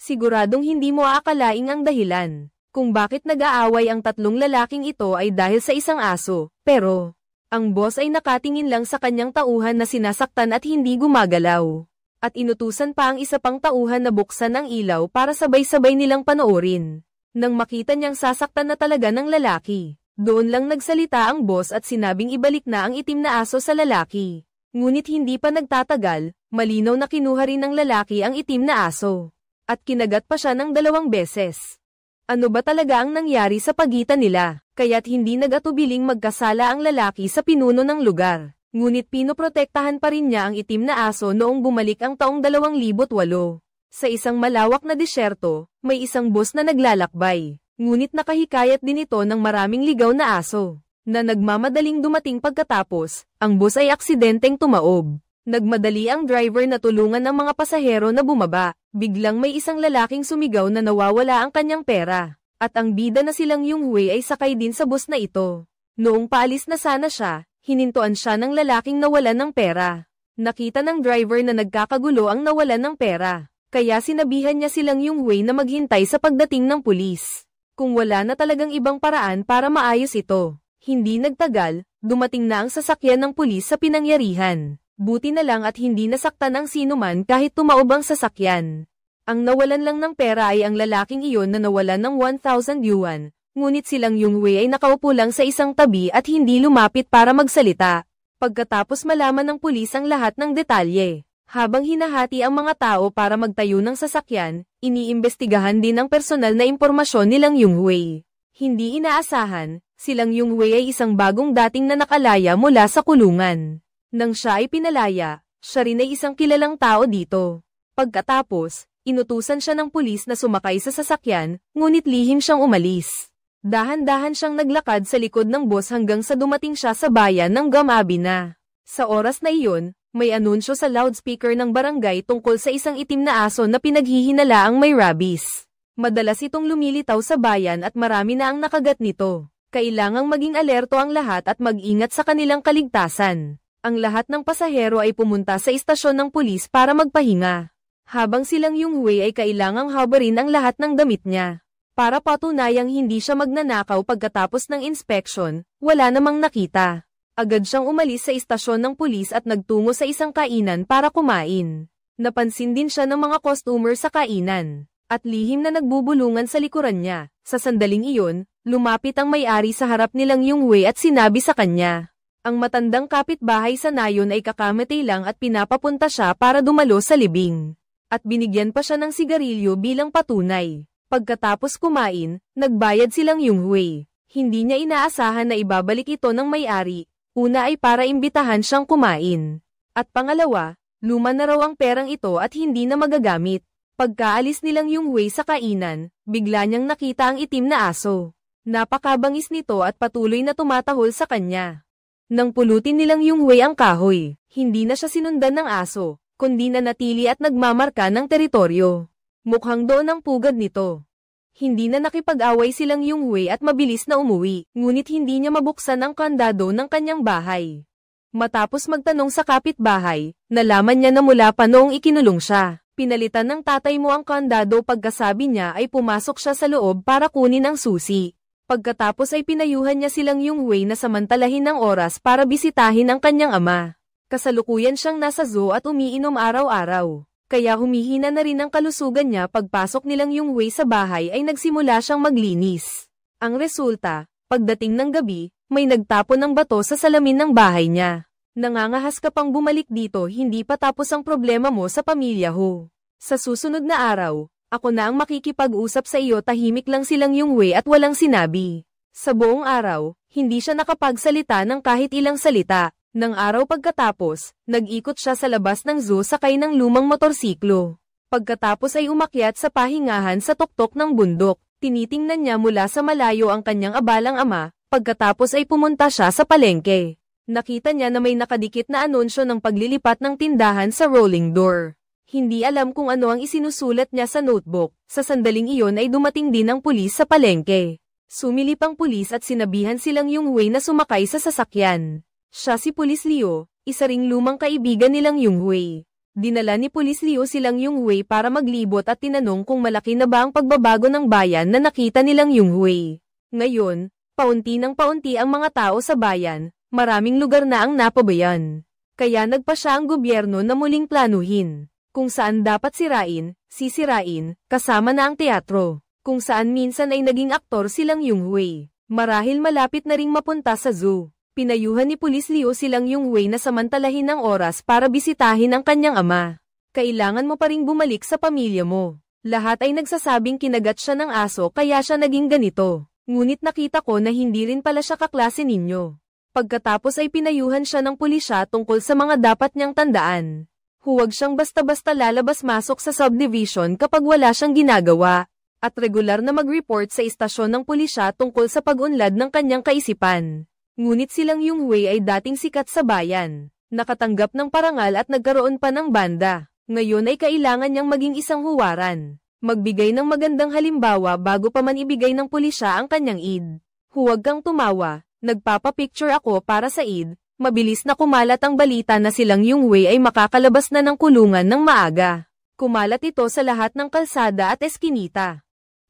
Siguradong hindi mo aakalaing ang dahilan kung bakit nag-aaway ang tatlong lalaking ito ay dahil sa isang aso, pero ang boss ay nakatingin lang sa kanyang tauhan na sinasaktan at hindi gumagalaw. At inutusan pa ang isa pang tauhan na buksan ang ilaw para sabay-sabay nilang panoorin. Nang makita niyang sasaktan na talaga ng lalaki, doon lang nagsalita ang boss at sinabing ibalik na ang itim na aso sa lalaki. Ngunit hindi pa nagtatagal, malinaw na kinuha rin ng lalaki ang itim na aso. At kinagat pa siya ng 2 beses. Ano ba talaga ang nangyari sa pagitan nila, kaya't hindi nag-atubiling magkasala ang lalaki sa pinuno ng lugar. Ngunit pinoprotektahan pa rin niya ang itim na aso noong bumalik ang taong 2008. Sa isang malawak na disyerto, may isang bus na naglalakbay. Ngunit nakahikayat din ito ng maraming ligaw na aso, na nagmamadaling dumating pagkatapos, ang bus ay aksidenteng tumaob. Nagmadali ang driver na tulungan ng mga pasahero na bumaba. Biglang may isang lalaking sumigaw na nawawala ang kanyang pera. At ang bida na silang Yonghui ay sakay din sa bus na ito. Noong paalis na sana siya, hinintuan siya ng lalaking nawalan ng pera. Nakita ng driver na nagkakagulo ang nawalan ng pera. Kaya sinabihan niya silang Yonghui na maghintay sa pagdating ng pulis. Kung wala na talagang ibang paraan para maayos ito. Hindi nagtagal, dumating na ang sasakyan ng pulis sa pinangyarihan. Buti na lang at hindi nasaktan ang sinuman kahit tumaob ang sasakyan. Ang nawalan lang ng pera ay ang lalaking iyon na nawalan ng 1,000 yuan, ngunit silang Yonghui ay nakaupo lang sa isang tabi at hindi lumapit para magsalita. Pagkatapos malaman ng pulis ang lahat ng detalye, habang hinahati ang mga tao para magtayo ng sasakyan, iniimbestigahan din ang personal na impormasyon nilang Yonghui. Hindi inaasahan, silang Yonghui ay isang bagong dating na nakalaya mula sa kulungan. Nang siya ay pinalaya, siya rin ay isang kilalang tao dito. Pagkatapos, inutusan siya ng pulis na sumakay sa sasakyan, ngunit lihim siyang umalis. Dahan-dahan siyang naglakad sa likod ng bus hanggang sa dumating siya sa bayan ng Gamabina. Sa oras na iyon, may anunsyo sa loudspeaker ng barangay tungkol sa isang itim na aso na pinaghihinalaang may rabies. Madalas itong lumilitaw sa bayan at marami na ang nakagat nito. Kailangang maging alerto ang lahat at mag-ingat sa kanilang kaligtasan. Ang lahat ng pasahero ay pumunta sa istasyon ng pulis para magpahinga. Habang silang Yonghui ay kailangang habarin ang lahat ng damit niya. Para patunayang hindi siya magnanakaw pagkatapos ng inspeksyon, wala namang nakita. Agad siyang umalis sa istasyon ng pulis at nagtungo sa isang kainan para kumain. Napansin din siya ng mga customer sa kainan, at lihim na nagbubulungan sa likuran niya. Sa sandaling iyon, lumapit ang may-ari sa harap nilang Yonghui at sinabi sa kanya. Ang matandang kapitbahay sa nayon ay kakamatay lang at pinapapunta siya para dumalo sa libing. At binigyan pa siya ng sigarilyo bilang patunay. Pagkatapos kumain, nagbayad silang Yonghui. Hindi niya inaasahan na ibabalik ito ng may-ari. Una ay para imbitahan siyang kumain. At pangalawa, luma na raw ang perang ito at hindi na magagamit. Pagkaalis nilang Yonghui sa kainan, bigla niyang nakita ang itim na aso. Napakabangis nito at patuloy na tumatahol sa kanya. Nang pulutin nilang Yonghui ang kahoy, hindi na siya sinundan ng aso, kundi na natili at nagmamarka ng teritoryo. Mukhang doon ang pugad nito. Hindi na nakipag-away silang Yonghui at mabilis na umuwi, ngunit hindi niya mabuksan ang kandado ng kanyang bahay. Matapos magtanong sa kapitbahay, nalaman niya na mula pa noong ikinulong siya. Pinalitan ng tatay mo ang kandado pagkasabi niya ay pumasok siya sa loob para kunin ang susi. Pagkatapos ay pinayuhan niya silang Yonghui na samantalahin ng oras para bisitahin ang kanyang ama. Kasalukuyan siyang nasa zoo at umiinom araw-araw. Kaya humihina na rin ang kalusugan niya pagpasok nilang Yonghui sa bahay ay nagsimula siyang maglinis. Ang resulta, pagdating ng gabi, may nagtapon ng bato sa salamin ng bahay niya. Nangangahas ka pang bumalik dito, hindi pa tapos ang problema mo sa pamilya ho. Sa susunod na araw, ako na ang makikipag-usap sa iyo. Tahimik lang silang Yonghui at walang sinabi. Sa buong araw, hindi siya nakapagsalita ng kahit ilang salita. Nang araw pagkatapos, nag-ikot siya sa labas ng zoo sakay ng lumang motorsiklo. Pagkatapos ay umakyat sa pahingahan sa tuktok ng bundok. Tinitingnan niya mula sa malayo ang kanyang abalang ama, pagkatapos ay pumunta siya sa palengke. Nakita niya na may nakadikit na anunsyo ng paglilipat ng tindahan sa rolling door. Hindi alam kung ano ang isinusulat niya sa notebook. Sa sandaling iyon ay dumating din ang pulis sa palengke. Sumilip ang pulis at sinabihan silang Yonghui na sumakay sa sasakyan. Siya si Pulis Liu, isa ring lumang kaibigan nilang Yonghui. Dinala ni Pulis Liu silang Yonghui para maglibot at tinanong kung malaki na ba ang pagbabago ng bayan na nakita nilang Yonghui. Ngayon, paunti ng paunti ang mga tao sa bayan, maraming lugar na ang napabayan. Kaya nagpa siya ang gobyerno na muling planuhin. Kung saan dapat sirain, sisirain, kasama na ang teatro. Kung saan minsan ay naging aktor silang Yonghui. Marahil malapit na ring mapunta sa zoo. Pinayuhan ni Pulis Liu silang Yonghui na samantalahin ng oras para bisitahin ang kanyang ama. Kailangan mo pa ring bumalik sa pamilya mo. Lahat ay nagsasabing kinagat siya ng aso kaya siya naging ganito. Ngunit nakita ko na hindi rin pala siya kaklase ninyo. Pagkatapos ay pinayuhan siya ng pulisya tungkol sa mga dapat niyang tandaan. Huwag siyang basta-basta lalabas-masok sa subdivision kapag wala siyang ginagawa. At regular na mag-report sa istasyon ng pulisya tungkol sa pag-unlad ng kanyang kaisipan. Ngunit silang Yonghui ay dating sikat sa bayan. Nakatanggap ng parangal at nagkaroon pa ng banda. Ngayon ay kailangan niyang maging isang huwaran. Magbigay ng magandang halimbawa bago pa man ibigay ng pulisya ang kanyang id. Huwag kang tumawa, nagpapapicture ako para sa id. Mabilis na kumalat ang balita na silang Yonghui ay makakalabas na ng kulungan ng maaga. Kumalat ito sa lahat ng kalsada at eskinita.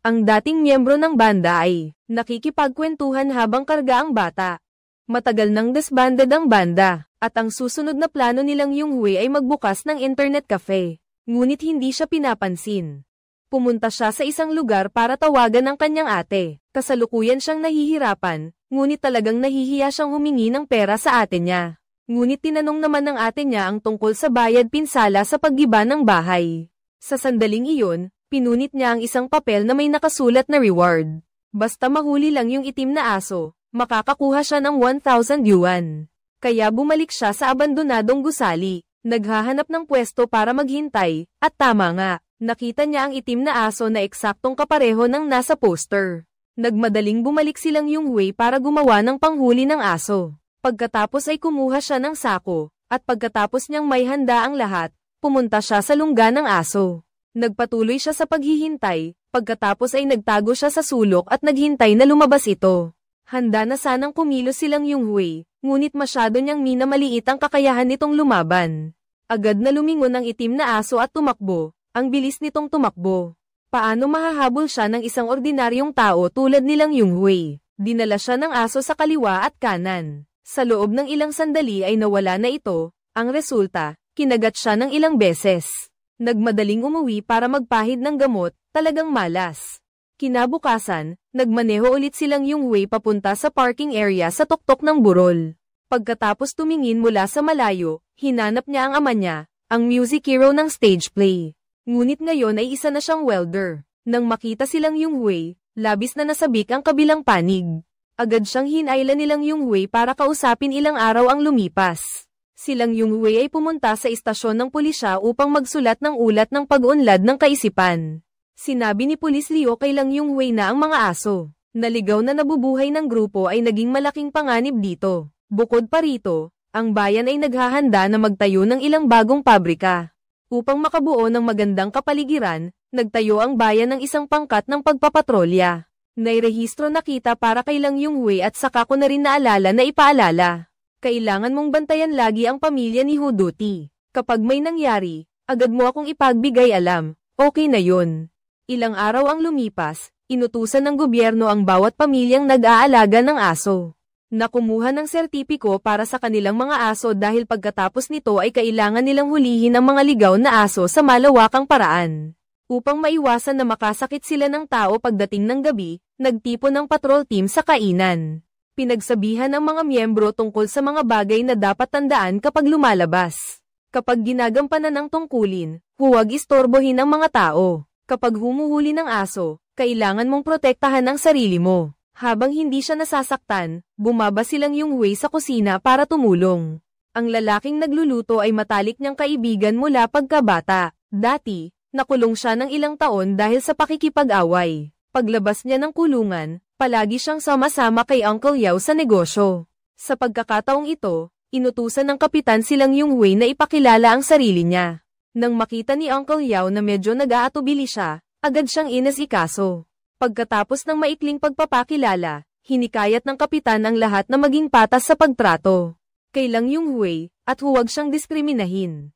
Ang dating miyembro ng banda ay nakikipagkwentuhan habang karga ang bata. Matagal nang disbanded ang banda, at ang susunod na plano nilang Yonghui ay magbukas ng internet cafe. Ngunit hindi siya pinapansin. Pumunta siya sa isang lugar para tawagan ang kanyang ate. Kasalukuyan siyang nahihirapan, ngunit talagang nahihiya siyang humingi ng pera sa ate niya. Ngunit tinanong naman ng ate niya ang tungkol sa bayad pinsala sa paggiba ng bahay. Sa sandaling iyon, pinunit niya ang isang papel na may nakasulat na reward. Basta mahuli lang yung itim na aso, makakakuha siya ng 1,000 yuan. Kaya bumalik siya sa abandonadong gusali, naghahanap ng pwesto para maghintay, at tama nga, nakita niya ang itim na aso na eksaktong kapareho ng nasa poster. Nagmadaling bumalik silang Yonghui para gumawa ng panghuli ng aso. Pagkatapos ay kumuha siya ng sako, at pagkatapos niyang may handa ang lahat, pumunta siya sa lungga ng aso. Nagpatuloy siya sa paghihintay, pagkatapos ay nagtago siya sa sulok at naghintay na lumabas ito. Handa na sanang kumilos silang Yonghui, ngunit masyado niyang minamaliit ang kakayahan nitong lumaban. Agad na lumingon ang itim na aso at tumakbo, ang bilis nitong tumakbo. Paano mahahabol siya ng isang ordinaryong tao tulad nilang Yonghui? Dinala siya ng aso sa kaliwa at kanan. Sa loob ng ilang sandali ay nawala na ito, ang resulta, kinagat siya ng ilang beses. Nagmadaling umuwi para magpahid ng gamot, talagang malas. Kinabukasan, nagmaneho ulit silang Yonghui papunta sa parking area sa tuktok ng burol. Pagkatapos tumingin mula sa malayo, hinanap niya ang ama niya, ang music hero ng stage play. Ngunit ngayon ay isa na siyang welder. Nang makita silang Yonghui, labis na nasabik ang kabilang panig. Agad siyang hinailan nilang Yonghui para kausapin ilang araw ang lumipas. Silang Yonghui ay pumunta sa istasyon ng pulisya upang magsulat ng ulat ng pag-unlad ng kaisipan. Sinabi ni Pulis Liu kay Lang Yonghui na ang mga aso, naligaw na nabubuhay ng grupo ay naging malaking panganib dito. Bukod pa rito, ang bayan ay naghahanda na magtayo ng ilang bagong pabrika. Upang makabuo ng magandang kapaligiran, nagtayo ang bayan ng isang pangkat ng pagpapatrolya. Nairehistro na kita para kay Lang Yonghui at saka ko na rin naalala na ipaalala. Kailangan mong bantayan lagi ang pamilya ni Huduti. Kapag may nangyari, agad mo akong ipagbigay alam, okay na yun. Ilang araw ang lumipas, inutusan ng gobyerno ang bawat pamilyang nag-aalaga ng aso. Nakumuha ng sertipiko para sa kanilang mga aso dahil pagkatapos nito ay kailangan nilang hulihin ang mga ligaw na aso sa malawakang paraan. Upang maiwasan na makasakit sila ng tao pagdating ng gabi, nagtipon ng patrol team sa kainan. Pinagsabihan ang mga miyembro tungkol sa mga bagay na dapat tandaan kapag lumalabas. Kapag ginagampanan ng tungkulin, huwag istorbohin ang mga tao. Kapag humuhuli ng aso, kailangan mong protektahan ang sarili mo. Habang hindi siya nasasaktan, bumaba silang Yonghui sa kusina para tumulong. Ang lalaking nagluluto ay matalik niyang kaibigan mula pagkabata. Dati, nakulong siya ng ilang taon dahil sa pakikipag-away. Paglabas niya ng kulungan, palagi siyang sama-sama kay Uncle Yao sa negosyo. Sa pagkakataong ito, inutusan ng kapitan silang Yonghui na ipakilala ang sarili niya. Nang makita ni Uncle Yao na medyo nag-aatubili siya, agad siyang inasikaso. Pagkatapos ng maikling pagpapakilala, hinikayat ng kapitan ang lahat na maging patas sa pagtrato. Kay Lang Yonghui, at huwag siyang diskriminahin.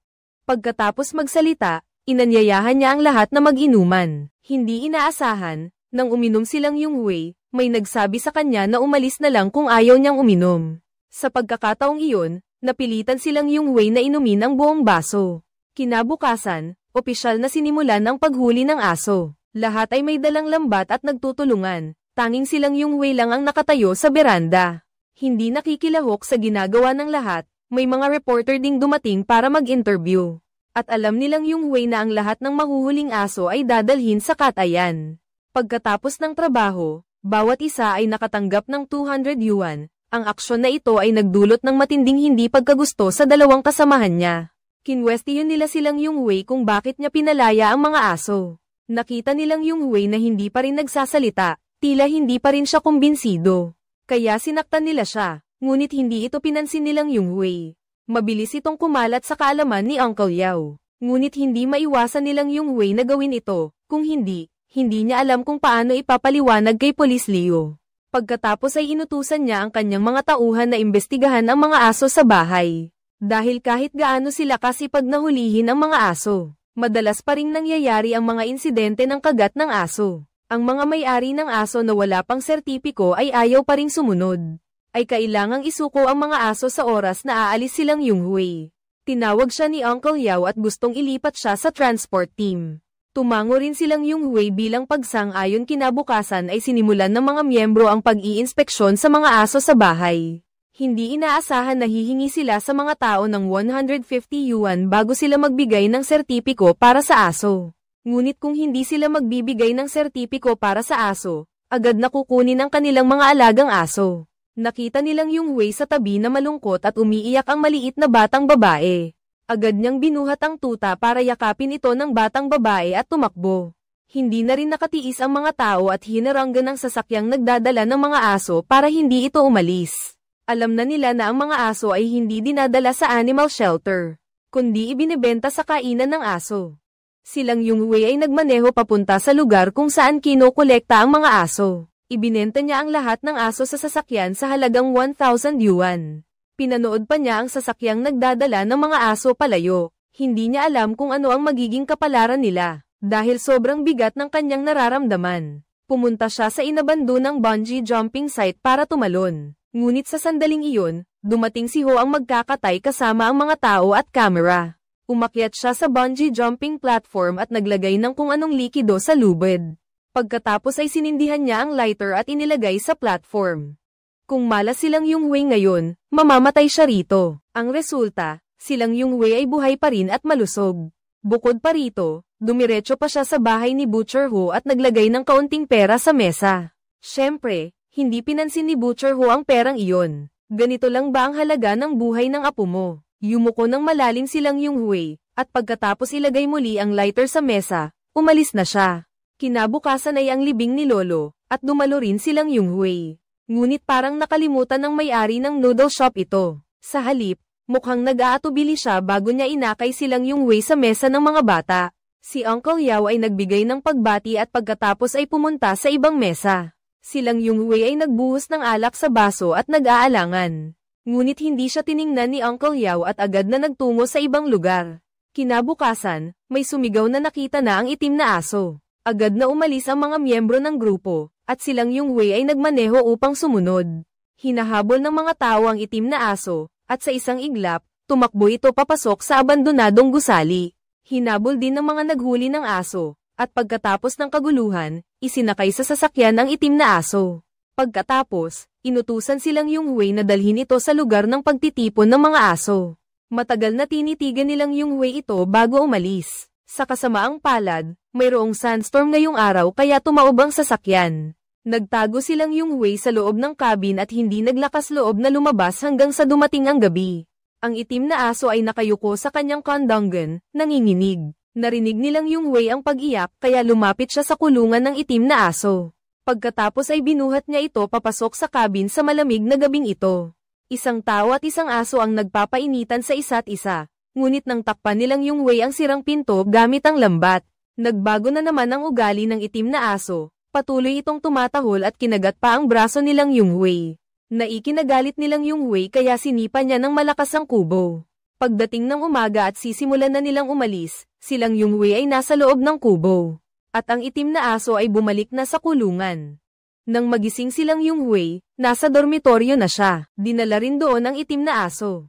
Pagkatapos magsalita, inanyayahan niya ang lahat na mag-inuman. Hindi inaasahan, nang uminom silang Yonghui, may nagsabi sa kanya na umalis na lang kung ayaw niyang uminom. Sa pagkakataong iyon, napilitan silang Yonghui na inumin ang buong baso. Kinabukasan, opisyal na sinimulan ang paghuli ng aso. Lahat ay may dalang lambat at nagtutulungan, tanging silang Yonghui lang ang nakatayo sa beranda. Hindi nakikilahok sa ginagawa ng lahat, may mga reporter ding dumating para mag-interview. At alam nilang Yonghui na ang lahat ng mahuhuling aso ay dadalhin sa katayan. Pagkatapos ng trabaho, bawat isa ay nakatanggap ng 200 yuan. Ang aksyon na ito ay nagdulot ng matinding hindi pagkagusto sa dalawang kasamahan niya. Kinwestiyon nila silang Yonghui kung bakit niya pinalaya ang mga aso. Nakita nilang Yonghui na hindi pa rin nagsasalita, tila hindi pa rin siya kumbinsido. Kaya sinaktan nila siya, ngunit hindi ito pinansin nilang Yonghui. Mabilis itong kumalat sa kaalaman ni Uncle Yao. Ngunit hindi maiwasan nilang Yonghui na gawin ito, kung hindi niya alam kung paano ipapaliwanag kay Police Leo. Pagkatapos ay inutusan niya ang kanyang mga tauhan na imbestigahan ang mga aso sa bahay. Dahil kahit gaano sila kasipag nahulihin ang mga aso, madalas pa ring nangyayari ang mga insidente ng kagat ng aso. Ang mga may-ari ng aso na wala pang sertipiko ay ayaw pa ring sumunod. Ay kailangang isuko ang mga aso sa oras na aalis silang Yonghui. Tinawag siya ni Uncle Yao at gustong ilipat siya sa transport team. Tumango rin silang Yonghui bilang pagsang-ayon. Kinabukasan ay sinimulan ng mga miyembro ang pag-iinspeksyon sa mga aso sa bahay. Hindi inaasahan na hihingi sila sa mga tao ng 150 yuan bago sila magbigay ng sertipiko para sa aso. Ngunit kung hindi sila magbibigay ng sertipiko para sa aso, agad na kukunin ang kanilang mga alagang aso. Nakita nilang Yonghui sa tabi na malungkot at umiiyak ang maliit na batang babae. Agad niyang binuhat ang tuta para yakapin ito ng batang babae at tumakbo. Hindi na rin nakatiis ang mga tao at hinaranggan ng sasakyang nagdadala ng mga aso para hindi ito umalis. Alam na nila na ang mga aso ay hindi dinadala sa animal shelter, kundi ibinebenta sa kainan ng aso. Silang Yonghui ay nagmaneho papunta sa lugar kung saan kinokolekta ang mga aso. Ibinenta niya ang lahat ng aso sa sasakyan sa halagang 1,000 yuan. Pinanood pa niya ang sasakyang nagdadala ng mga aso palayo. Hindi niya alam kung ano ang magiging kapalaran nila, dahil sobrang bigat ng kanyang nararamdaman. Pumunta siya sa inabandonang bungee jumping site para tumalon. Ngunit sa sandaling iyon, dumating si Ho ang magkakatay kasama ang mga tao at kamera. Umakyat siya sa bungee jumping platform at naglagay ng kung anong likido sa lubid. Pagkatapos ay sinindihan niya ang lighter at inilagay sa platform. Kung malas silang Yonghui ngayon, mamamatay siya rito. Ang resulta, silang Yonghui ay buhay pa rin at malusog. Bukod pa rito, dumiretso pa siya sa bahay ni Butcher Ho at naglagay ng kaunting pera sa mesa. Siyempre, hindi pinansin ni Butcher Ho ang perang iyon. Ganito lang ba ang halaga ng buhay ng apo mo? Yumuko ng malalim silang Yonghui, at pagkatapos ilagay muli ang lighter sa mesa, umalis na siya. Kinabukasan ay ang libing ni Lolo, at dumalo rin silang Yonghui. Ngunit parang nakalimutan ng may-ari ng noodle shop ito. Sa halip, mukhang nag-aatubili siya bago niya inakay silang Yonghui sa mesa ng mga bata. Si Uncle Yao ay nagbigay ng pagbati at pagkatapos ay pumunta sa ibang mesa. Silang Yonghui ay nagbuhos ng alak sa baso at nag-aalangan. Ngunit hindi siya tiningnan ni Uncle Yao at agad na nagtungo sa ibang lugar. Kinabukasan, may sumigaw na nakita na ang itim na aso. Agad na umalis ang mga miyembro ng grupo, at silang Yonghui ay nagmaneho upang sumunod. Hinahabol ng mga tao ang itim na aso, at sa isang iglap, tumakbo ito papasok sa abandonadong gusali. Hinabol din ng mga naghuli ng aso, at pagkatapos ng kaguluhan, isinakay sa sasakyan ang itim na aso. Pagkatapos, inutusan silang Yonghui na dalhin ito sa lugar ng pagtitipon ng mga aso. Matagal na tinitigan nilang Yonghui ito bago umalis. Sa kasamaang palad, mayroong sandstorm ngayong araw kaya tumaob ang sasakyan. Nagtago silang Yonghui sa loob ng cabin at hindi naglakas loob na lumabas hanggang sa dumating ang gabi. Ang itim na aso ay nakayuko sa kanyang kandanggan, nanginginig. Narinig nilang Yonghui ang pag-iyak kaya lumapit siya sa kulungan ng itim na aso. Pagkatapos ay binuhat niya ito papasok sa cabin sa malamig na gabing ito. Isang tao at isang aso ang nagpapainitan sa isa't isa. Ngunit nang takpan nilang Yonghui ang sirang pinto gamit ang lambat, nagbago na naman ang ugali ng itim na aso. Patuloy itong tumatahol at kinagat pa ang braso nilang Yonghui. Naikinagalit nilang Yonghui kaya sinipa niya ng malakas ang kubo. Pagdating ng umaga at sisimulan na nilang umalis, silang Yunghui ay nasa loob ng kubo. At ang itim na aso ay bumalik na sa kulungan. Nang magising silang Yunghui, nasa dormitoryo na siya. Dinala rin doon ang itim na aso.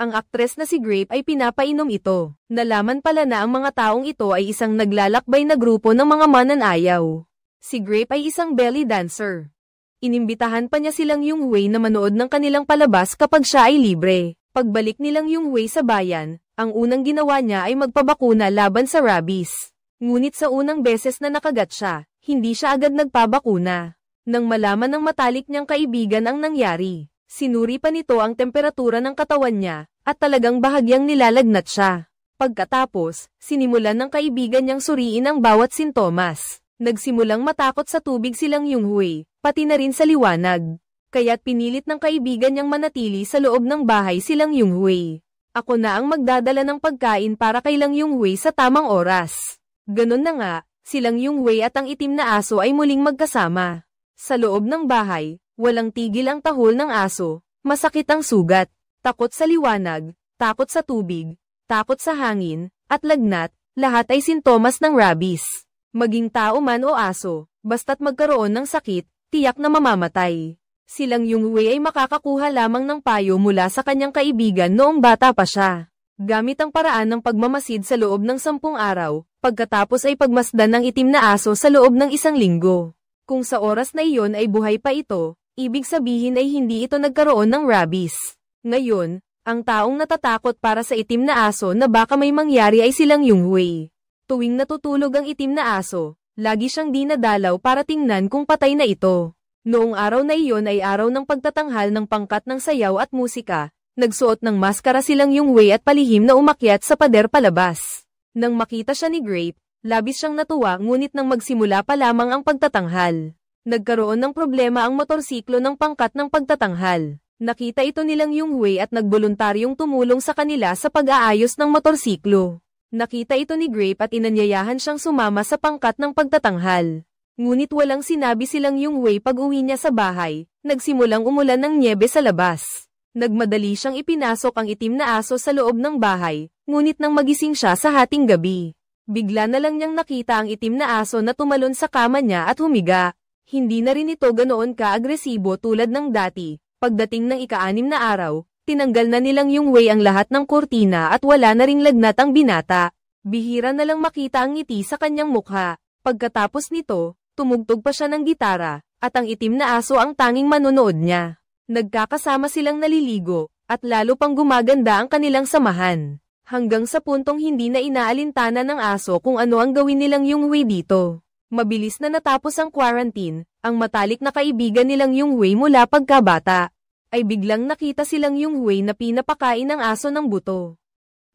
Ang aktres na si Grape ay pinapainom ito. Nalaman pala na ang mga taong ito ay isang naglalakbay na grupo ng mga mananayaw. Si Grape ay isang belly dancer. Inimbitahan pa niya silang Yunghui na manood ng kanilang palabas kapag siya ay libre. Pagbalik nilang Yunghui sa bayan, ang unang ginawa niya ay magpabakuna laban sa rabies. Ngunit sa unang beses na nakagat siya, hindi siya agad nagpabakuna. Nang malaman ng matalik niyang kaibigan ang nangyari, sinuri pa nito ang temperatura ng katawan niya, at talagang bahagyang nilalagnat siya. Pagkatapos, sinimulan ng kaibigan niyang suriin ang bawat sintomas. Nagsimulang matakot sa tubig silang Yunghui, pati na rin sa liwanag. Kaya't pinilit ng kaibigan niyang manatili sa loob ng bahay silang Yunghui. Ako na ang magdadala ng pagkain para kay Lang Yunghui sa tamang oras. Ganon na nga, silang Yunghui at ang itim na aso ay muling magkasama. Sa loob ng bahay, walang tigil ang tahol ng aso, masakit ang sugat, takot sa liwanag, takot sa tubig, takot sa hangin, at lagnat, lahat ay sintomas ng rabies. Maging tao man o aso, basta't magkaroon ng sakit, tiyak na mamamatay. Silang Yunghui ay makakakuha lamang ng payo mula sa kanyang kaibigan noong bata pa siya. Gamit ang paraan ng pagmamasid sa loob ng 10 araw, pagkatapos ay pagmasdan ng itim na aso sa loob ng 1 linggo. Kung sa oras na iyon ay buhay pa ito, ibig sabihin ay hindi ito nagkaroon ng rabies. Ngayon, ang taong natatakot para sa itim na aso na baka may mangyari ay silang Yunghui. Tuwing natutulog ang itim na aso, lagi siyang dinadalaw para tingnan kung patay na ito. Noong araw na iyon ay araw ng pagtatanghal ng pangkat ng sayaw at musika, nagsuot ng maskara silang Yunghui at palihim na umakyat sa pader palabas. Nang makita siya ni Grape, labis siyang natuwa ngunit nang magsimula pa lamang ang pagtatanghal. Nagkaroon ng problema ang motorsiklo ng pangkat ng pagtatanghal. Nakita ito nilang Yunghui at nagboluntaryong tumulong sa kanila sa pag-aayos ng motorsiklo. Nakita ito ni Grape at inanyayahan siyang sumama sa pangkat ng pagtatanghal. Ngunit walang sinabi silang Yunghui pag-uwi niya sa bahay, nagsimulang umulan ng nyebe sa labas. Nagmadali siyang ipinasok ang itim na aso sa loob ng bahay, ngunit nang magising siya sa hating gabi, bigla na lang niyang nakita ang itim na aso na tumalon sa kama niya at humiga. Hindi na rin ito ganoon ka-agresibo tulad ng dati. Pagdating ng ika-6 na araw, tinanggal na nilang Yunghui ang lahat ng kurtina at wala na ring lagnat ang binata. Bihira na lang makita ang ngiti sa kanyang mukha. Pagkatapos nito, tumugtog pa siya ng gitara, at ang itim na aso ang tanging manonood niya. Nagkakasama silang naliligo, at lalo pang gumaganda ang kanilang samahan. Hanggang sa puntong hindi na inaalintana ng aso kung ano ang gawin nilang Yunghui dito. Mabilis na natapos ang quarantine, ang matalik na kaibigan nilang Yunghui mula pagkabata, ay biglang nakita silang Yunghui na pinapakain ng aso ng buto.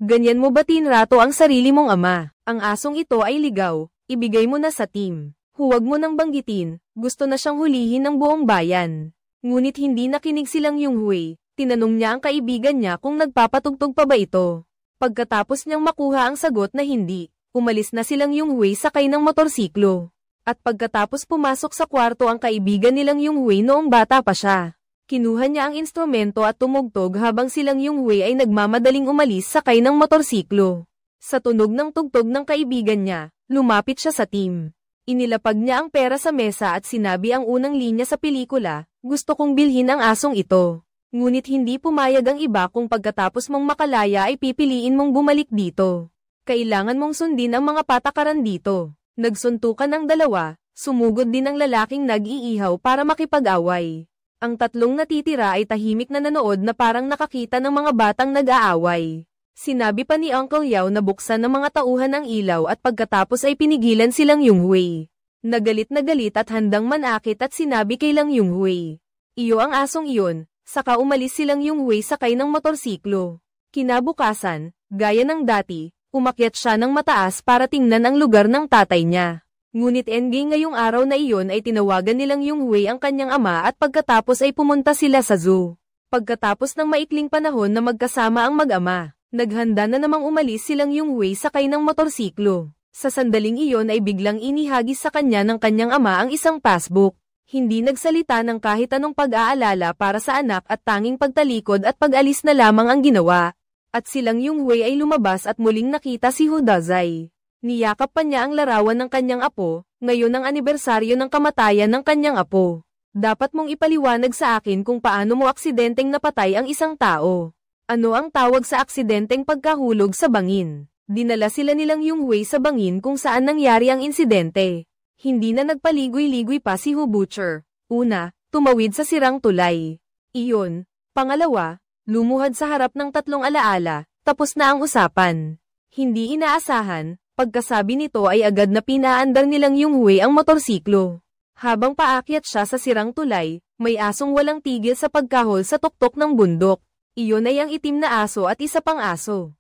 Ganyan mo ba tinrato ang sarili mong ama? Ang asong ito ay ligaw, ibigay mo na sa team. Huwag mo nang banggitin, gusto na siyang hulihin ng buong bayan. Ngunit hindi nakinig silang Yunghui, tinanong niya ang kaibigan niya kung nagpapatugtog pa ba ito. Pagkatapos niyang makuha ang sagot na hindi, umalis na silang Yunghui sakay ng motorsiklo. At pagkatapos pumasok sa kwarto ang kaibigan nilang Yunghui noong bata pa siya. Kinuha niya ang instrumento at tumugtog habang silang Yunghui ay nagmamadaling umalis sakay ng motorsiklo. Sa tunog ng tugtog ng kaibigan niya, lumapit siya sa team. Inilapag niya ang pera sa mesa at sinabi ang unang linya sa pelikula, gusto kong bilhin ang asong ito. Ngunit hindi pumayag ang iba kung pagkatapos mong makalaya ay pipiliin mong bumalik dito. Kailangan mong sundin ang mga patakaran dito. Nagsuntukan ang dalawa, sumugod din ang lalaking nag-iihaw para makipag-away. Ang tatlong natitira ay tahimik na nanood na parang nakakita ng mga batang nag-aaway. Sinabi pa ni Uncle Yao na buksan ng mga tauhan ang ilaw at pagkatapos ay pinigilan silang Yunghui. Nagalit na galit at handang manakit at sinabi kay Lang Yunghui, iyo ang asong iyon, saka umalis silang Yunghui sakay ng motorsiklo. Kinabukasan, gaya ng dati, umakyat siya ng mataas para tingnan ang lugar ng tatay niya. Ngunit ngayong araw na iyon ay tinawagan nilang Yunghui ang kanyang ama at pagkatapos ay pumunta sila sa zoo. Pagkatapos ng maikling panahon na magkasama ang mag-ama, naghanda na namang umalis silang Yunghui sakay ng motorsiklo. Sa sandaling iyon ay biglang inihagis sa kanya ng kanyang ama ang isang passbook. Hindi nagsalita ng kahit anong pag-aalala para sa anak at tanging pagtalikod at pag-alis na lamang ang ginawa. At silang Yunhui ay lumabas at muling nakita si Hu Dazai. Niyakap pa niya ang larawan ng kanyang apo, ngayon ang anibersaryo ng kamatayan ng kanyang apo. Dapat mong ipaliwanag sa akin kung paano mo aksidenteng napatay ang isang tao. Ano ang tawag sa aksidenteng pagkahulog sa bangin? Dinala sila nilang Yunhui sa bangin kung saan nangyari ang insidente. Hindi na nagpaligoy-ligoy pa si Hu Butcher. Una, tumawid sa sirang tulay. Iyon. Pangalawa, lumuhad sa harap ng tatlong alaala, tapos na ang usapan. Hindi inaasahan, pagkasabi nito ay agad na pinaandar nilang Yunhui ang motorsiklo. Habang paakyat siya sa sirang tulay, may asong walang tigil sa pagkahol sa tuktok ng bundok. Iyon ay ang itim na aso at isa pang aso.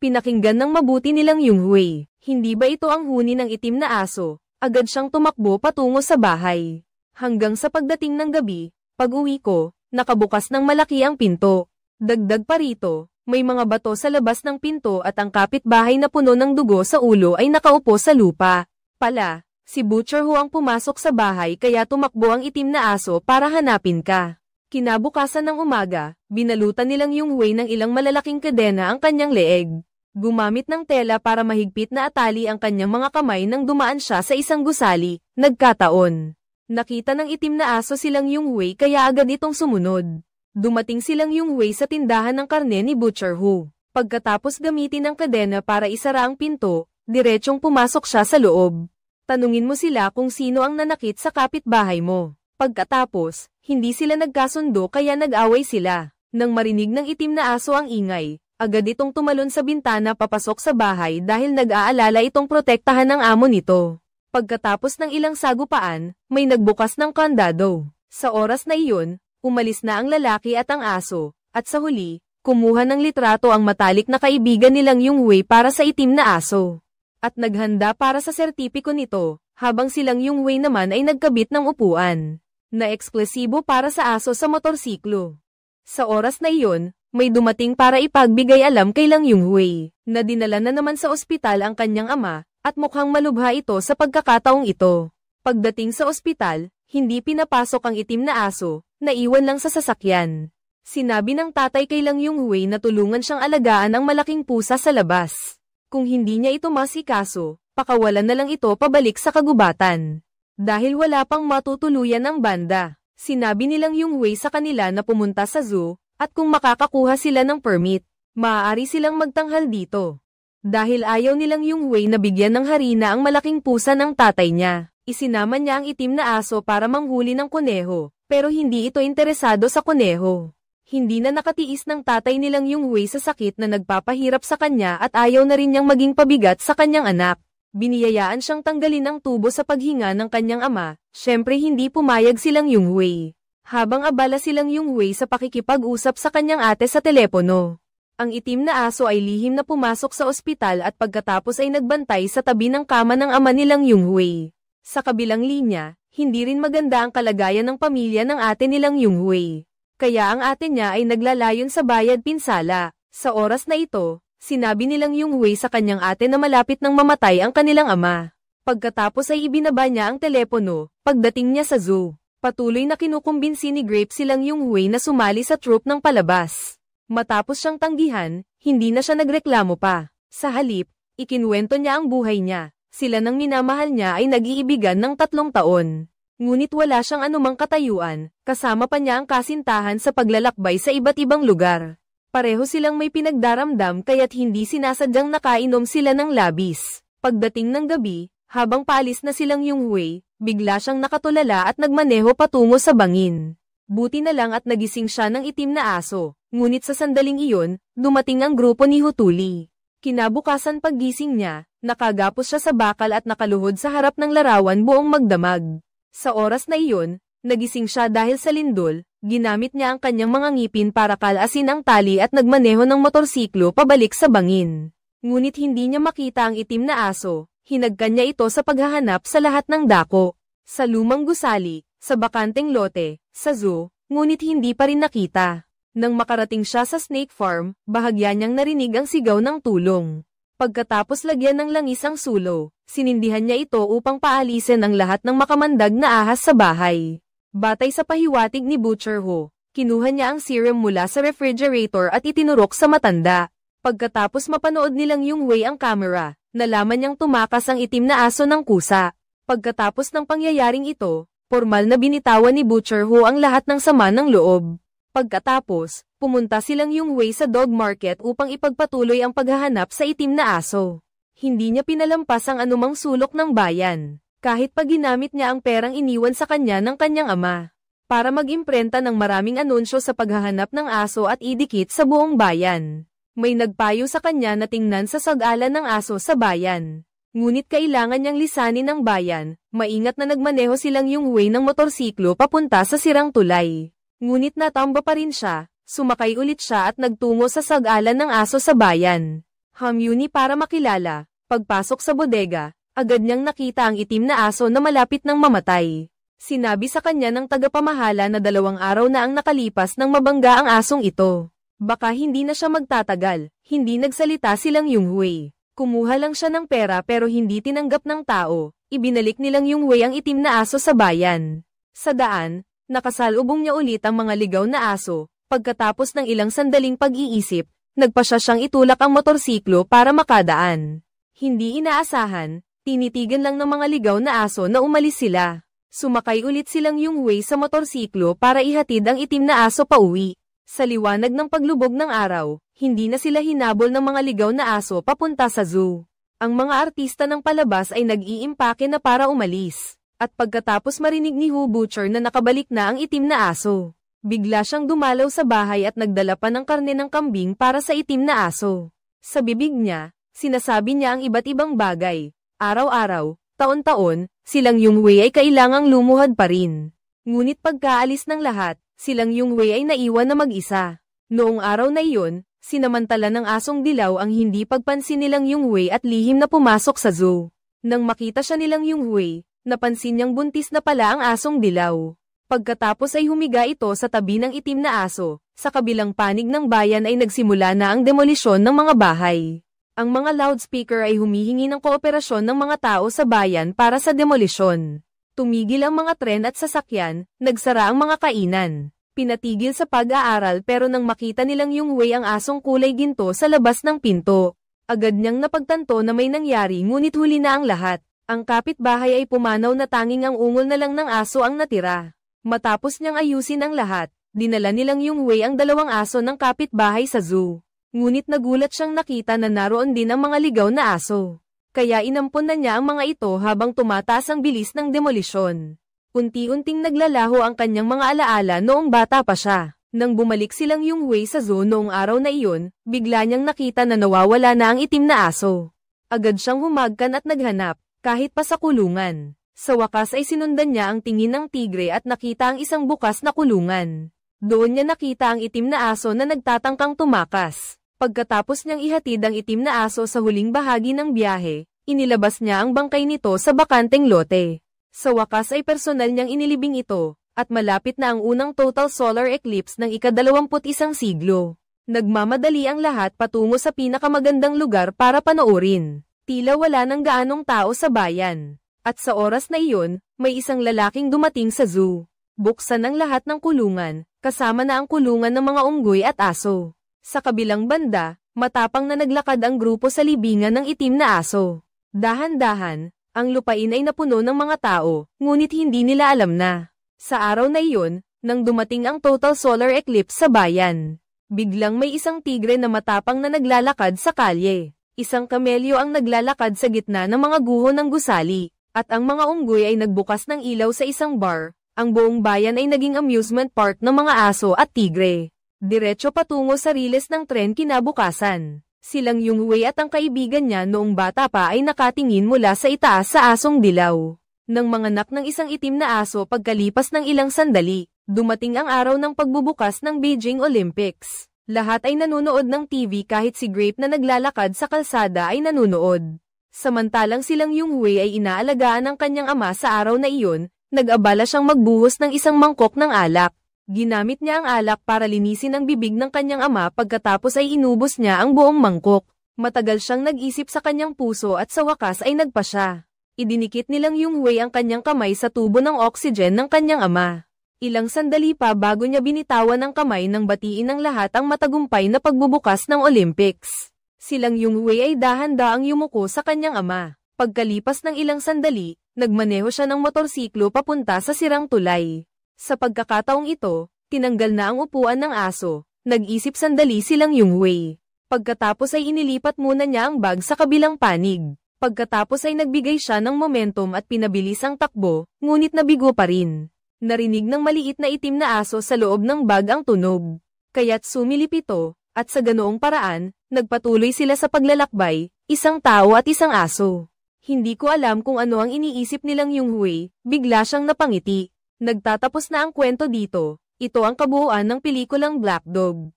Pinakinggan ng mabuti nilang Yunhui, hindi ba ito ang huni ng itim na aso? Agad siyang tumakbo patungo sa bahay. Hanggang sa pagdating ng gabi, pag-uwi ko, nakabukas ng malaki ang pinto. Dagdag pa rito, may mga bato sa labas ng pinto at ang kapitbahay na puno ng dugo sa ulo ay nakaupo sa lupa. Pala, si Butcher Hu ang pumasok sa bahay kaya tumakbo ang itim na aso para hanapin ka. Kinabukasan ng umaga, binalutan nilang Yunhui ng ilang malalaking kadena ang kanyang leeg. Gumamit ng tela para mahigpit na atali ang kanyang mga kamay nang dumaan siya sa isang gusali. Nagkataon. Nakita ng itim na aso silang Yunhui kaya agad itong sumunod. Dumating silang Yunhui sa tindahan ng karne ni Butcher Hu. Pagkatapos gamitin ang kadena para isara ang pinto, diretsong pumasok siya sa loob. Tanungin mo sila kung sino ang nanakit sa kapitbahay mo. Pagkatapos, hindi sila nagkasundo kaya nag-away sila. Nang marinig ng itim na aso ang ingay, agad itong tumalon sa bintana papasok sa bahay dahil nag-aalala itong protektahan ng amo nito. Pagkatapos ng ilang sagupaan, may nagbukas ng kandado. Sa oras na iyon, umalis na ang lalaki at ang aso, at sa huli, kumuha ng litrato ang matalik na kaibigan nilang Yunhui para sa itim na aso. At naghanda para sa sertipiko nito, habang silang Yunhui naman ay nagkabit ng upuan na eksklusibo para sa aso sa motorsiklo. Sa oras na iyon, may dumating para ipagbigay alam kay Lang Yunhui, na dinala na naman sa ospital ang kanyang ama, at mukhang malubha ito sa pagkakataong ito. Pagdating sa ospital, hindi pinapasok ang itim na aso, naiwan lang sa sasakyan. Sinabi ng tatay kay Lang Yunhui na tulungan siyang alagaan ang malaking pusa sa labas. Kung hindi niya ito masikaso, pakawalan na lang ito pabalik sa kagubatan. Dahil wala pang matutuluyan ng banda, sinabi nilang Yunhui sa kanila na pumunta sa zoo, at kung makakakuha sila ng permit, maaari silang magtanghal dito. Dahil ayaw nilang Yunhui na bigyan ng harina ang malaking pusa ng tatay niya, isinama niya ang itim na aso para manghuli ng kuneho, pero hindi ito interesado sa kuneho. Hindi na nakatiis ng tatay nilang Yunhui sa sakit na nagpapahirap sa kanya at ayaw na rin niyang maging pabigat sa kanyang anak. Biniyayaan siyang tanggalin ang tubo sa paghinga ng kanyang ama, syempre hindi pumayag silang Yunhui. Habang abala silang Yunhui sa pakikipag-usap sa kanyang ate sa telepono. Ang itim na aso ay lihim na pumasok sa ospital at pagkatapos ay nagbantay sa tabi ng kama ng ama nilang Yunhui. Sa kabilang linya, hindi rin maganda ang kalagayan ng pamilya ng ate nilang Yunhui. Kaya ang ate niya ay naglalayon sa bayad pinsala. Sa oras na ito, sinabi nilang Yunhui sa kanyang ate na malapit nang mamatay ang kanilang ama. Pagkatapos ay ibinaba niya ang telepono, pagdating niya sa zoo. Patuloy na kinukumbinsi ni Grape silang Yunhui na sumali sa troupe ng palabas. Matapos siyang tanggihan, hindi na siya nagreklamo pa. Sa halip, ikinuwento niya ang buhay niya. Sila ng minamahal niya ay nag-iibigan ng 3 taon. Ngunit wala siyang anumang katayuan, kasama pa niya ang kasintahan sa paglalakbay sa iba't ibang lugar. Pareho silang may pinagdaramdam kaya't hindi sinasadyang nakainom sila ng labis. Pagdating ng gabi, habang paalis na silang Yunhui, bigla siyang nakatulala at nagmaneho patungo sa bangin. Buti na lang at nagising siya ng itim na aso, ngunit sa sandaling iyon, dumating ang grupo ni Hutuli. Kinabukasan paggising niya, nakagapos siya sa bakal at nakaluhod sa harap ng larawan buong magdamag. Sa oras na iyon, nagising siya dahil sa lindol, ginamit niya ang kanyang mga ngipin para kalasin ang tali at nagmaneho ng motorsiklo pabalik sa bangin. Ngunit hindi niya makita ang itim na aso, hinagkan niya ito sa paghahanap sa lahat ng dako. Sa lumang gusali, sa bakanteng lote, sa zoo, ngunit hindi pa rin nakita. Nang makarating siya sa snake farm, bahagya niyang narinig ang sigaw ng tulong. Pagkatapos lagyan ng langis ang sulo, sinindihan niya ito upang paalisin ang lahat ng makamandag na ahas sa bahay. Batay sa pahiwatig ni Butcher Hu, kinuha niya ang serum mula sa refrigerator at itinurok sa matanda. Pagkatapos mapanood nilang Yunhui ang camera, nalaman niyang tumakas ang itim na aso ng kusa. Pagkatapos ng pangyayaring ito, formal na binitawan ni Butcher Hu ang lahat ng sama ng loob. Pagkatapos, pumunta silang Yunhui sa dog market upang ipagpatuloy ang paghahanap sa itim na aso. Hindi niya pinalampas ang anumang sulok ng bayan, kahit pa ginamit niya ang perang iniwan sa kanya ng kanyang ama, para mag-imprenta ng maraming anunsyo sa paghahanap ng aso at idikit sa buong bayan. May nagpayo sa kanya na tingnan sa sag-alan ng aso sa bayan. Ngunit kailangan niyang lisanin ng bayan, maingat na nagmaneho silang Yunhui ng motorsiklo papunta sa sirang tulay. Ngunit natamba pa rin siya, sumakay ulit siya at nagtungo sa sag-alan ng aso sa bayan. Yuni para makilala, pagpasok sa bodega, agad niyang nakita ang itim na aso na malapit ng mamatay. Sinabi sa kanya ng tagapamahala na 2 araw na ang nakalipas nang mabangga ang asong ito. Baka hindi na siya magtatagal, hindi nagsalita silang Yunhui. Kumuha lang siya ng pera pero hindi tinanggap ng tao, ibinalik nilang Yunhui ang itim na aso sa bayan. Sa daan, nakasalubong niya ulit ang mga ligaw na aso, pagkatapos ng ilang sandaling pag-iisip, nagpasya siyang itulak ang motorsiklo para makadaan. Hindi inaasahan, tinitigan lang ng mga ligaw na aso na umalis sila. Sumakay ulit silang Yunhui sa motorsiklo para ihatid ang itim na aso pauwi. Sa liwanag ng paglubog ng araw, hindi na sila hinabol ng mga ligaw na aso papunta sa zoo. Ang mga artista ng palabas ay nag-iimpake na para umalis. At pagkatapos marinig ni Hu Butcher na nakabalik na ang itim na aso, bigla siyang dumalaw sa bahay at nagdala pa ng karne ng kambing para sa itim na aso. Sa bibig niya, sinasabi niya ang iba't ibang bagay. Araw-araw, taon-taon, silang Yunhui ay kailangang lumuhad pa rin. Ngunit pagkaalis ng lahat, silang Yunhui ay naiwan na mag-isa. Noong araw na iyon, sinamantala ng asong dilaw ang hindi pagpansin nilang Yunhui at lihim na pumasok sa zoo. Nang makita siya nilang Yunhui, napansin niyang buntis na pala ang asong dilaw. Pagkatapos ay humiga ito sa tabi ng itim na aso, sa kabilang panig ng bayan ay nagsimula na ang demolisyon ng mga bahay. Ang mga loudspeaker ay humihingi ng kooperasyon ng mga tao sa bayan para sa demolisyon. Tumigil ang mga tren at sasakyan, nagsara ang mga kainan. Pinatigil sa pag-aaral pero nang makita nilang Yunhui ang asong kulay ginto sa labas ng pinto, agad niyang napagtanto na may nangyari ngunit huli na ang lahat. Ang kapitbahay ay pumanaw na tanging ang ungol na lang ng aso ang natira. Matapos niyang ayusin ang lahat, dinala nilang Yunhui ang 2 aso ng kapitbahay sa zoo. Ngunit nagulat siyang nakita na naroon din ang mga ligaw na aso. Kaya inampon na niya ang mga ito habang tumataas ang bilis ng demolisyon. Unti-unting naglalaho ang kanyang mga alaala noong bata pa siya. Nang bumalik silang Yunhui sa zoo noong araw na iyon, bigla niyang nakita na nawawala na ang itim na aso. Agad siyang humagkan at naghanap, kahit pa sa kulungan. Sa wakas ay sinundan niya ang tingin ng tigre at nakita ang isang bukas na kulungan. Doon niya nakita ang itim na aso na nagtatangkang tumakas. Pagkatapos niyang ihatid ang itim na aso sa huling bahagi ng biyahe, inilabas niya ang bangkay nito sa bakanteng lote. Sa wakas ay personal niyang inilibing ito, at malapit na ang unang total solar eclipse ng ika-21 siglo. Nagmamadali ang lahat patungo sa pinakamagandang lugar para panoorin. Tila wala nang gaanong tao sa bayan. At sa oras na iyon, may isang lalaking dumating sa zoo. Buksan ang lahat ng kulungan, kasama na ang kulungan ng mga unggoy at aso. Sa kabilang banda, matapang na naglakad ang grupo sa libingan ng itim na aso. Dahan-dahan, ang lupain ay napuno ng mga tao, ngunit hindi nila alam na. Sa araw na iyon, nang dumating ang total solar eclipse sa bayan, biglang may isang tigre na matapang na naglalakad sa kalye. Isang kamelyo ang naglalakad sa gitna ng mga guho ng gusali, at ang mga unggoy ay nagbukas ng ilaw sa isang bar. Ang buong bayan ay naging amusement park ng mga aso at tigre. Diretso patungo sa riles ng tren kinabukasan. Silang Yunhui at ang kaibigan niya noong bata pa ay nakatingin mula sa itaas sa asong dilaw. Nang manganak ng isang itim na aso pagkalipas ng ilang sandali, dumating ang araw ng pagbubukas ng Beijing Olympics. Lahat ay nanunood ng TV kahit si Grape na naglalakad sa kalsada ay nanunood. Samantalang silang Yunhui ay inaalagaan ng kanyang ama sa araw na iyon, nag-abala siyang magbuhos ng isang mangkok ng alak. Ginamit niya ang alak para linisin ang bibig ng kanyang ama pagkatapos ay inubos niya ang buong mangkok. Matagal siyang nag-isip sa kanyang puso at sa wakas ay nagpasya. Idinikit nilang Yunhui ang kanyang kamay sa tubo ng oxygen ng kanyang ama. Ilang sandali pa bago niya binitawan ng kamay nang batiin ng lahat ang matagumpay na pagbubukas ng Olympics. Silang Yunhui ay dahan-daang yumuko sa kanyang ama. Pagkalipas ng ilang sandali, nagmaneho siya ng motorsiklo papunta sa sirang tulay. Sa pagkakataong ito, tinanggal na ang upuan ng aso. Nag-isip sandali silang Yunhui. Pagkatapos ay inilipat muna niya ang bag sa kabilang panig. Pagkatapos ay nagbigay siya ng momentum at pinabilis ang takbo, ngunit nabigo pa rin. Narinig ng maliit na itim na aso sa loob ng bag ang tunog. Kaya't sumilip ito, at sa ganoong paraan, nagpatuloy sila sa paglalakbay, isang tao at isang aso. Hindi ko alam kung ano ang iniisip nilang Yunhui, bigla siyang napangiti. Nagtatapos na ang kwento dito, ito ang kabuuan ng pelikulang Black Dog.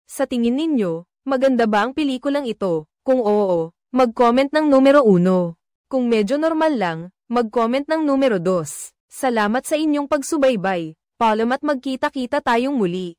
Sa tingin ninyo, maganda ba ang pelikulang ito? Kung oo, mag-comment ng numero 1. Kung medyo normal lang, mag-comment ng numero 2. Salamat sa inyong pagsubaybay. Paalam at magkita-kita tayong muli.